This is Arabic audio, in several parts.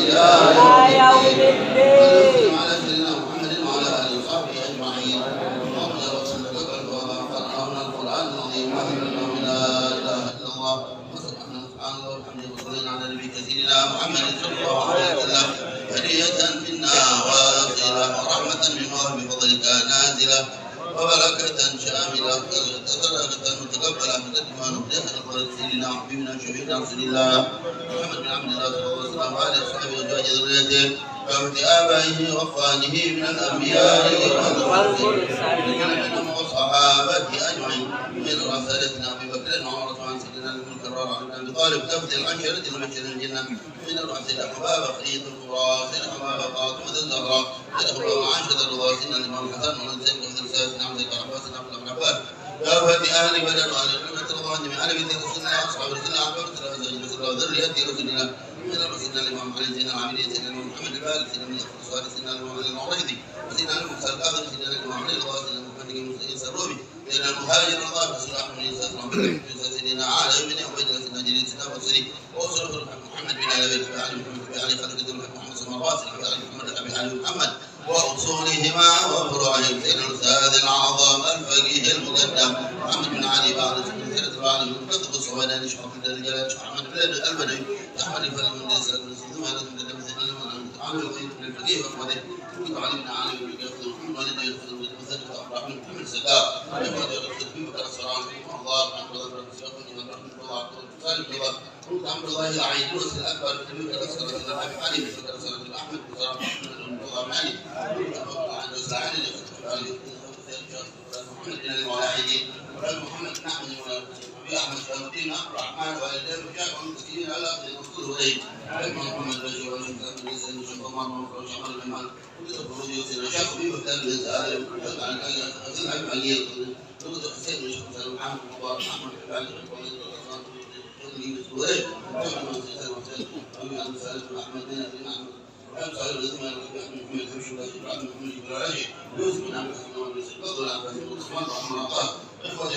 إلى يوم الدين. على سيدنا محمد وعلى آله وصحبه أجمعين. اللهم صل وسلم وبارك على القرآن العظيم وحفظنا من لا إله إلا الله وسبحان الله والحمد لله على نبي سيدنا محمد صلى الله عليه وسلم هدية منا واصلة ورحمة منه بفضلك نازلة وبركة شاملة وصلاة متقبلة متتمة نبينا سيدنا وحبيبنا شفيعنا رسول الله محمد بن عبد الله صلى الله عليه وسلم وعلى أصحابه وأزواجه ذريته وعلى آبائه وأخوانه من الأنبياء والمرسلين وصحابته أجمعين من رسالتنا أبي بكر وعمر عن سيدنا المكرر عن أبي طالب كفت العشرة المبشرين الجنة من الرسل أحباب خليل الكبرى سيدنا أحباب فاطمة الزهراء سيدنا معاشرة الرضا سيدنا الإمام الحسن ونزل وحد الرسالة نعم سيدنا عباس نعم سيدنا عباس كافة أهل بدر وأهل العلم الرضوان من أهل بيت رسول الله أصحاب رسول الله أحباب رسول الله وذرية رسول الله من رسولنا الإمام علي سيدنا العابدين سيدنا الإمام محمد البارك سيدنا من الصالح سيدنا الإمام المعرضي وسيدنا المختار الكاظم سيدنا الإمام علي الله سيدنا محمد المسلمين الرومي سيدنا المهاجر الله رسول أحمد بن سيدنا علي بن عبيد الله سيدنا جليل سيدنا بصري وأسرة محمد بن علي بن علي خليفة محمد صلى الله عليه وسلم محمد أبي علي محمد وأصولهما وفروعهم سيدنا الأستاذ الأعظم الفقيه المقدم محمد بن علي بعد سيدنا العالم المقدم الصومالي شرف الرجال محمد بن البدوي أحمد بن المهندس المسلم هذا المقدم سيدنا عامل الفقيه وأحمد بن علي بن علي بن محمد بن محمد بن سداد محمد بن بكر الصراع الله محمد بن عبد الله العين الرسل الأكبر بن بكر الصراع بن علي بن بكر الصراع بن أحمد بن صراع بن الله علي محمد بن المواعيدين محمد بن أحمد أحمد شرف الدين عبد الرحمن والدين وجامع المسكين على أخذ المذكور إليه محمد بشير والمسلم بن سيد الشيخ عمر بن شمال الإمام ويتفرج يوسف الشيخ في مكتب الإنسان عن أزل المالية ويوسف حسين بن شيخ محمد مبارك أحمد بن علي أحمد بن وكان صاحب الاسم محمد حمشي وابراهيم محمد الراجي يوسف بن عبد الرحمن بن فضل عبد الرحمن رحمه الله اخوتي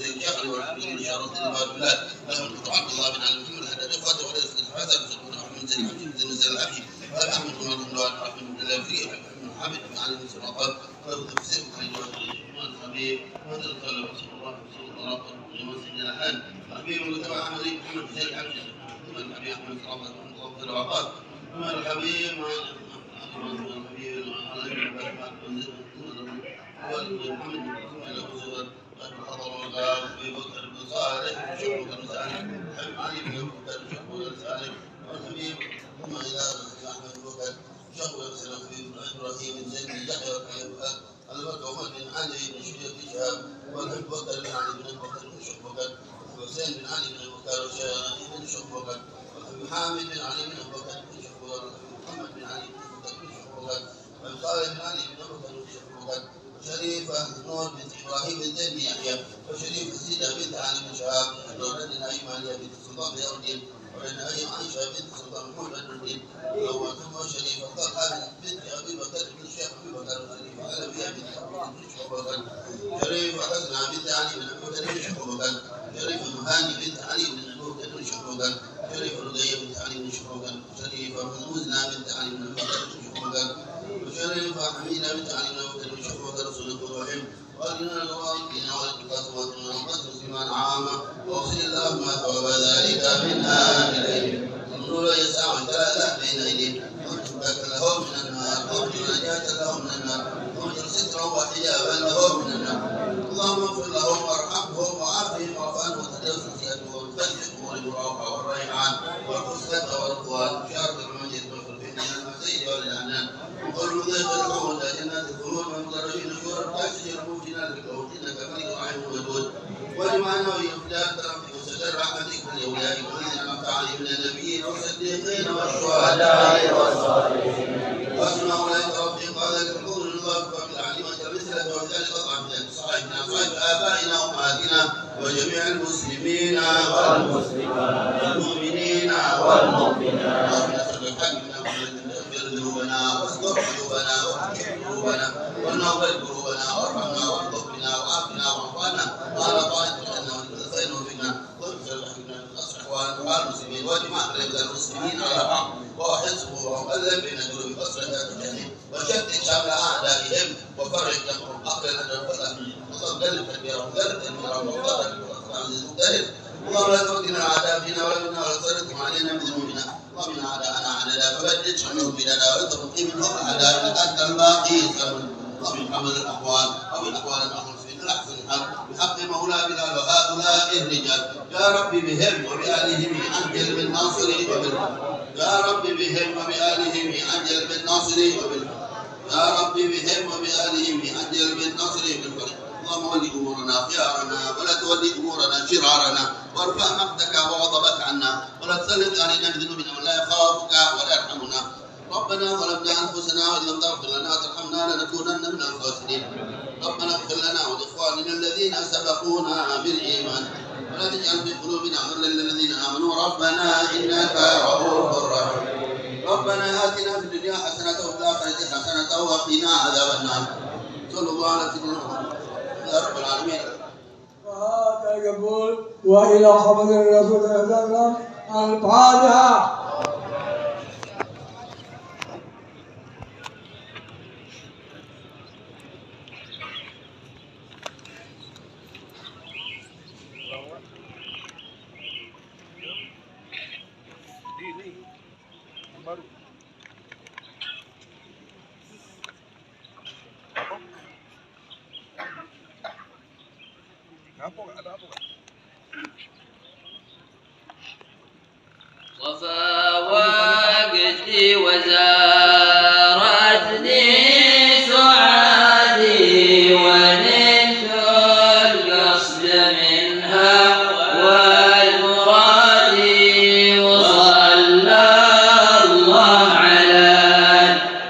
زي الجعل والحمدين شرف البلاد لهم عبد الله بن علي محمد الحداد اخوته وليس الحسن بن محمد زين الحبشي زين الحبشي احمد بن عبد الله رحمه الله فيه محمد بن علي بن سلطان وتفسير الحبيب هذا الطلب صلى الله عليه وسلم سيدنا الحان حبيب المجتمع احمد محمد زين الحبشي الحبيب احمد صلى الله عليه وسلم العقاد ثم الحبيب مع الحبيب محمد له زهر الخضر والغاب ابي بكر بن صالح شيخ بن سالم علي بن بكر شيخ بن سالم والحبيب ثم الى احمد بن بكر شيخ بن سالم ابراهيم بن زيد بن يحيى البكر عمر بن علي بن شجاع بن شهاب والحبيب بكر بن علي بن بكر بن شيخ بكر وحسين بن علي بن بكر بن شيخ بكر محمد بن علي بن ابو بكر بن شهبوك محمد بن علي بن ابو بكر بن شهبوك وصالح بن علي بن ابو بكر بن شهبوك وشريفه نور بنت ابراهيم بن زيد بن يحيى وشريفه سيده بنت علي بن شهاب ولدنا ايمانيه بنت السلطان ضياء الدين ولدنا عائشه بنت السلطان محمد بن الدين ثم شريفه طلحه بنت ابي بكر بن الشيخ ابي بكر وشريفه علويه بنت ابي بكر بن شهبوك شريفه حسنه بنت علي بن ابي بكر بن شهبوك شريفه مهاني بنت علي بن ابي بكر بن شهبوك شريفه رقية بنت علي بن شهبوك شريفه مزنة بنت علي بن ابي بكر بن شهبوك وشريفه حميده بنت علي بن ابي بكر بن شهبوك رسول الرحيم وارنا الواقعين والقصاص والنصر سمان عامه واغفر اللهم ثواب ذلك منا اليه النور يسعى وتلا بين ايديهم وانتبك لهم من النار وارجو نجاة لهم من النار واجعل سترا وحجابا لهم من النار اللهم اغفر لهم وارحمهم وعافهم واعف عنهم وتجاوز سيئاتهم وفتحهم والبراءه والريحان والحسنى والرضوان شارك المجد والفرحين المسيد والعنان وقل ذلك القول جنات الخلود والمقربين شورى الكاسر موجنا بالقول انك ملك رحيم ودود ولمعنى ويفداك ربك وسجل رحمتك لاوليائك والذين انعمت عليهم من النبيين والصديقين والشهداء والصالحين واسمع اولئك ربك وذلك القول المبارك بالعلم مثلك وذلك قطعا من صاحبنا صاحب ابائنا وامهاتنا وجميع المسلمين والمسلمات والمؤمنين والمؤمنات ذنوبنا واستر عيوبنا واحشر قلوبنا ونور قلوبنا وارحمنا وارض بنا وعافنا واعف عنا وعلى طاعتك عنا وانت خير وفينا واغفر لنا اصلح احوال المسلمين واجمع بين المسلمين على وألف بين قلوب أسرة الجحيم وشتت شمل أعدائهم وفرق لهم أقل أجر فتح وصدق تكبيرهم ذلك تكبيرهم وفرق عزيز مقتدر اللهم لا تفتن الأعداء فينا ولا منا ولا تسلطهم علينا بذنوبنا ومن أعداءنا عددا فبدد شأنهم بدنا ولا تبقي منهم أعداء أنت الباقي ومن حمل الأحوال ومن أحوال المخلصين الأحسن الحال بحق مولى بلال وهؤلاء الرجال يا رب بهم وبآلهم أنجل بالناصر وبالحق يا رب بهم وبآلهم أنجل بالناصر وبالحق يا رب بهم وبآلهم أنجل بالناصر وبالحق اللهم ول أمورنا خيارنا ولا تولي أمورنا شرارنا وارفع مقتك وغضبك عنا ولا تسلط علينا بذنوبنا ولا يخافك ولا يرحمنا ربنا ظلمنا أنفسنا وإن لم تغفر لنا وترحمنا لنكونن من الخاسرين ربنا اغفر لنا ولإخواننا الذين سبقونا بالإيمان ولا تجعل في قلوبنا غلا للذين آمنوا ربنا إنك رؤوف رحيم ربنا آتنا في الدنيا حسنة وفي الآخرة حسنة وقنا عذاب النار صلى الله على سيدنا محمد يا رب العالمين. وهذا يقول وإلى خبر الرسول صلى الله عليه وسلم الفاتحة. صفا وقتي وزارتني سعادي ونلت القصد منها والمراد وصلى الله على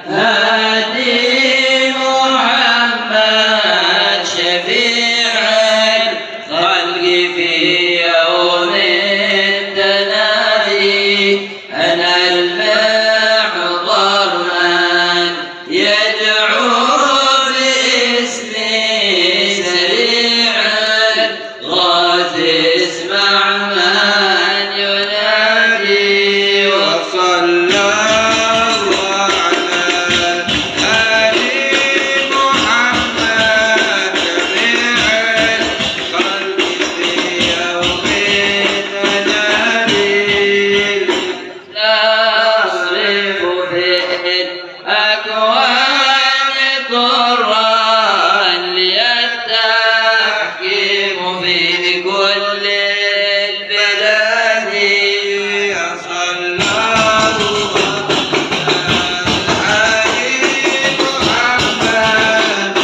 الهادي محمد شفيع الخلق في يوم التنادي أنا المحضر من يدعو باسمي سريعا غاث اسمع من ينادي وصلى الله على آل محمد جميع الخلق في يوم التنادي تصرف في الأكوان طرا للتحكيم في كل البلاد صلى الله على محمد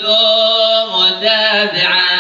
دوم تابعا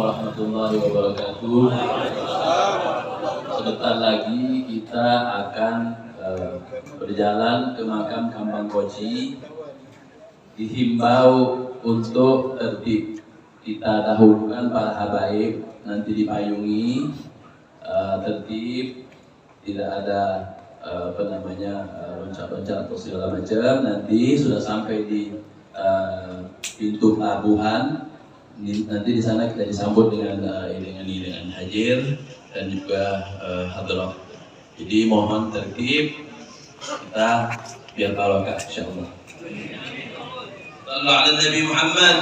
warahmatullahi wabarakatuh. Sebentar lagi kita akan berjalan ke makam Kambang Koci. Dihimbau untuk tertib. Kita dahulukan para habaib, nanti dipayungi, tertib, tidak ada loncat-loncat atau segala macam. Nanti sudah sampai di pintu pelabuhan, nanti di sana kita disambut dengan hajir dan juga hadrat. Jadi mohon tertib, kita biar barokah insyaallah. صلوا على النبي محمد.